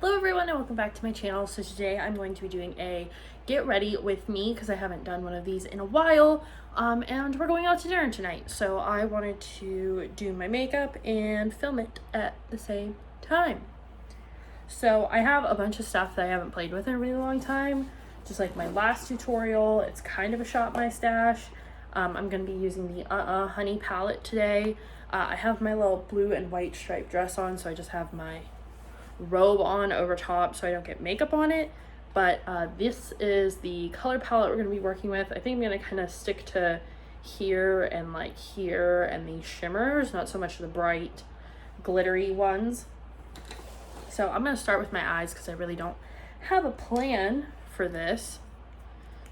Hello everyone and welcome back to my channel. So today I'm going to be doing a get ready with me because I haven't done one of these in a while, and we're going out to dinner tonight, so I wanted to do my makeup and film it at the same time. So I have a bunch of stuff that I haven't played with in a really long time, just like my last tutorial. It's kind of a shop my stash. I'm going to be using the Honey palette today. I have my little blue and white striped dress on, so I just have my robe on over top so I don't get makeup on it. But this is the color palette we're going to be working with. I think I'm going to kind of stick to here and like here and these shimmers, not so much the bright glittery ones. So I'm going to start with my eyes because I really don't have a plan for this.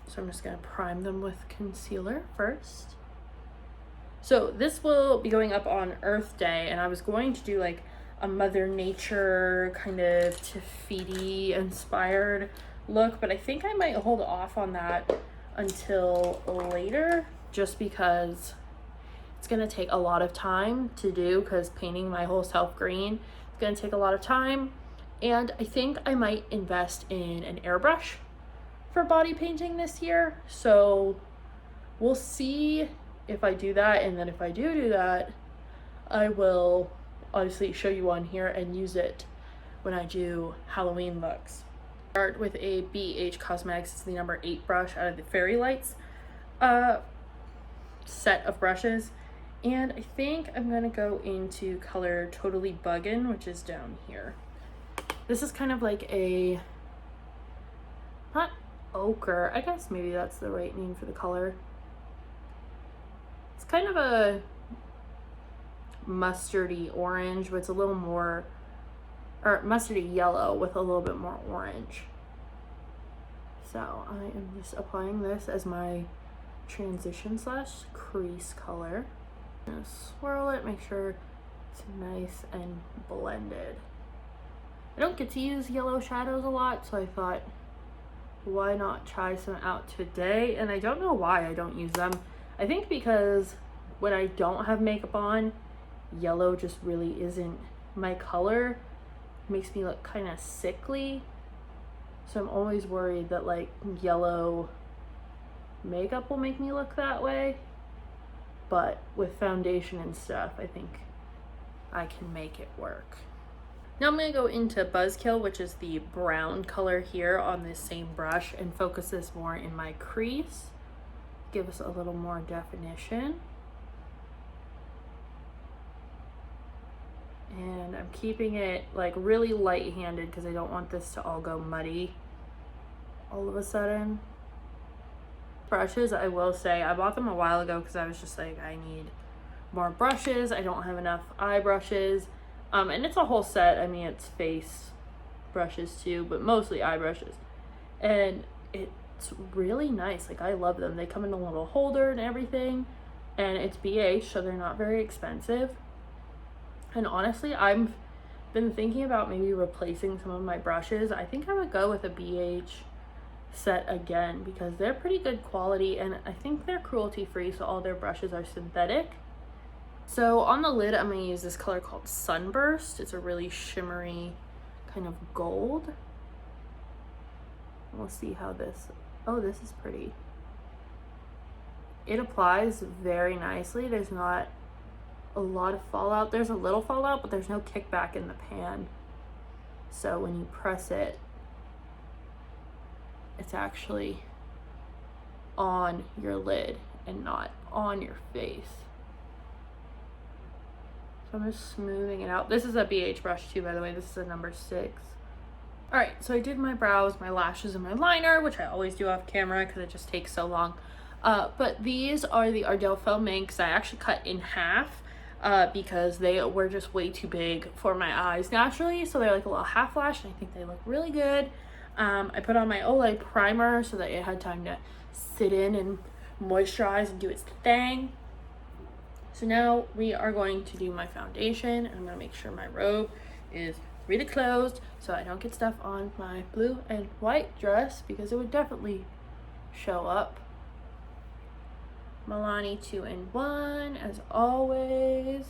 So I'm just going to prime them with concealer first. So this will be going up on Earth Day, and I was going to do like a Mother Nature kind of Taffiti inspired look, but I think I might hold off on that until later just because it's going to take a lot of time to do, because painting my whole self green is going to take a lot of time, and I think I might invest in an airbrush for body painting this year. So we'll see if I do that, and then if I do that, I will obviously show you on here and use it when I do Halloween looks. Start with a BH Cosmetics. It's the number 8 brush out of the Fairy Lights set of brushes, and I think I'm gonna go into color Totally Buggin', which is down here. This is kind of like a, not ochre, I guess maybe that's the right name for the color. It's kind of a mustardy orange, but it's a little more, or mustardy yellow with a little bit more orange. So I am just applying this as my transition slash crease color. I'm gonna swirl it, make sure it's nice and blended. I don't get to use yellow shadows a lot, so I thought, why not try some out today? And I don't know why I don't use them. I think because when I don't have makeup on, yellow just really isn't my color. It makes me look kind of sickly, so I'm always worried that like yellow makeup will make me look that way. But with foundation and stuff, I think I can make it work. Now I'm going to go into Buzzkill, which is the brown color here on this same brush, and focus this more in my crease, give us a little more definition. And I'm keeping it like really light-handed because I don't want this to all go muddy all of a sudden. Brushes, I will say, I bought them a while ago because I was just like, I need more brushes. I don't have enough eye brushes. And it's a whole set. I mean, it's face brushes too, but mostly eye brushes. And it's really nice. Like, I love them. They come in a little holder and everything. And it's BH, so they're not very expensive. And honestly, I've been thinking about maybe replacing some of my brushes. I think I would go with a BH set again because they're pretty good quality, and I think they're cruelty free, so all their brushes are synthetic. So on the lid, I'm going to use this color called Sunburst. It's a really shimmery kind of gold. We'll see how this, oh, this is pretty. It applies very nicely. There's not a lot of fallout. There's a little fallout, but there's no kickback in the pan. So when you press it, it's actually on your lid and not on your face. So I'm just smoothing it out. This is a BH brush too, by the way. This is a number 6. All right, so I did my brows, my lashes, and my liner, which I always do off camera because it just takes so long. But these are the Ardell Foam Minks. I actually cut in half because they were just way too big for my eyes naturally. So they're like a little half lash, and I think they look really good. I put on my Olay primer so that it had time to sit in and moisturize and do its thing. So now we are going to do my foundation, and I'm going to make sure my robe is really closed so I don't get stuff on my blue and white dress because it would definitely show up. Milani 2-in-1 as always.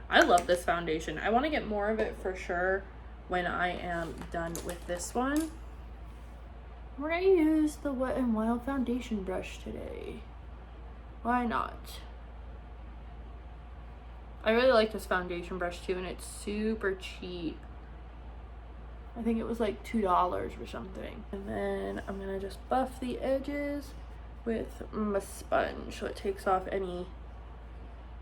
I love this foundation. I want to get more of it for sure. when I am done with this one. We're gonna use the Wet n Wild foundation brush today. Why not? I really like this foundation brush too, and it's super cheap. I think it was like $2 or something. And then I'm gonna just buff the edges with my sponge so it takes off any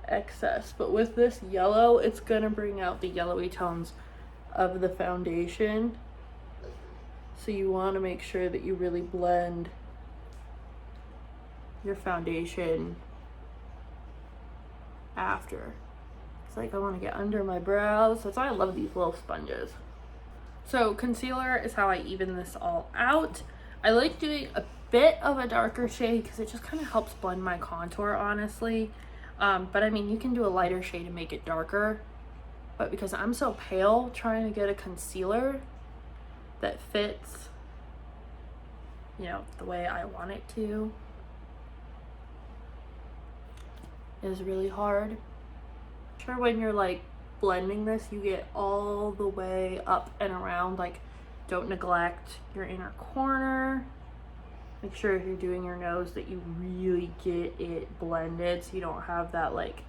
excess. But with this yellow, it's gonna bring out the yellowy tones of the foundation. So you wanna make sure that you really blend your foundation after. It's like I wanna get under my brows. That's why I love these little sponges. So concealer is how I even this all out. I like doing a bit of a darker shade because it just kind of helps blend my contour, honestly. But I mean, you can do a lighter shade and make it darker. But because I'm so pale, trying to get a concealer that fits, you know, the way I want it to is really hard. Sure, when you're like blending this, you get all the way up and around. Like, don't neglect your inner corner. Make sure if you're doing your nose that you really get it blended so you don't have that like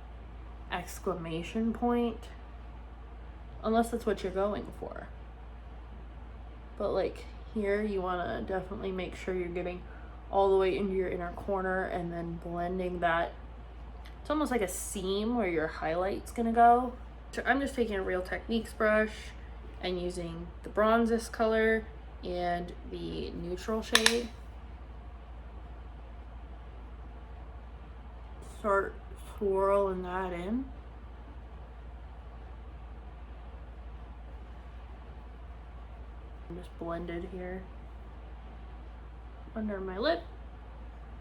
exclamation point, unless that's what you're going for. But like here, you want to definitely make sure you're getting all the way into your inner corner and then blending that. It's almost like a seam where your highlight's gonna go. So I'm just taking a Real Techniques brush and using the bronzest color and the neutral shade. Start swirling that in. Just blended here under my lip,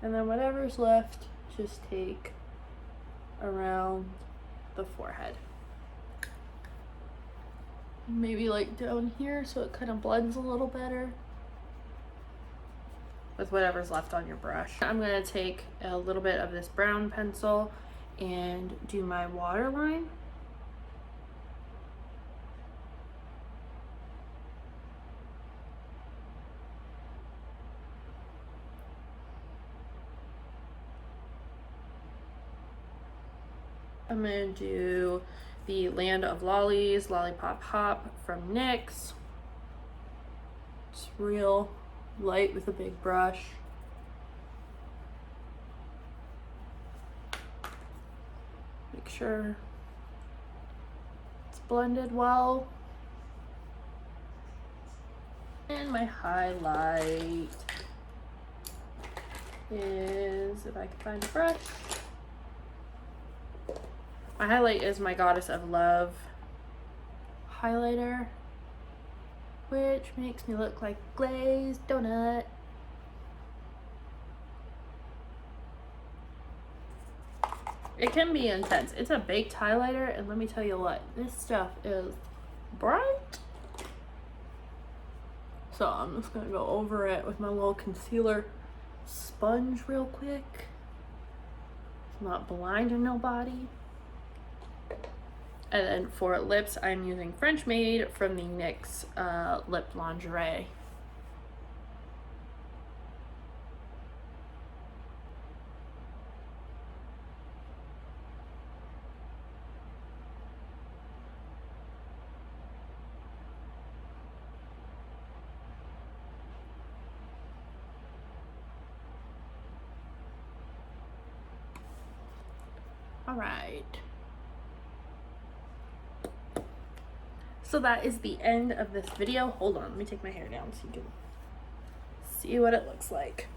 and then whatever's left, just take around the forehead. Maybe like down here so it kind of blends a little better with whatever's left on your brush. I'm gonna take a little bit of this brown pencil and do my waterline. I'm gonna do the Land of Lollies Lollipop Hop from NYX. It's real light with a big brush. Make sure it's blended well. And my highlight is, if I can find a brush, my highlight is my Goddess of Love highlighter, which makes me look like a glazed donut. It can be intense. It's a baked highlighter, and let me tell you what, this stuff is bright. So I'm just gonna go over it with my little concealer sponge real quick. It's not blinding nobody. And then for lips, I'm using French Maid from the NYX Lip Lingerie. All right. So that is the end of this video. Hold on, let me take my hair down so you can see what it looks like.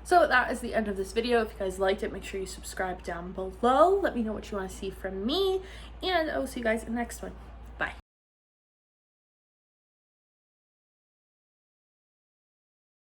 So that is the end of this video. If you guys liked it, make sure you subscribe down below. Let me know what you want to see from me, and I will see you guys in the next one.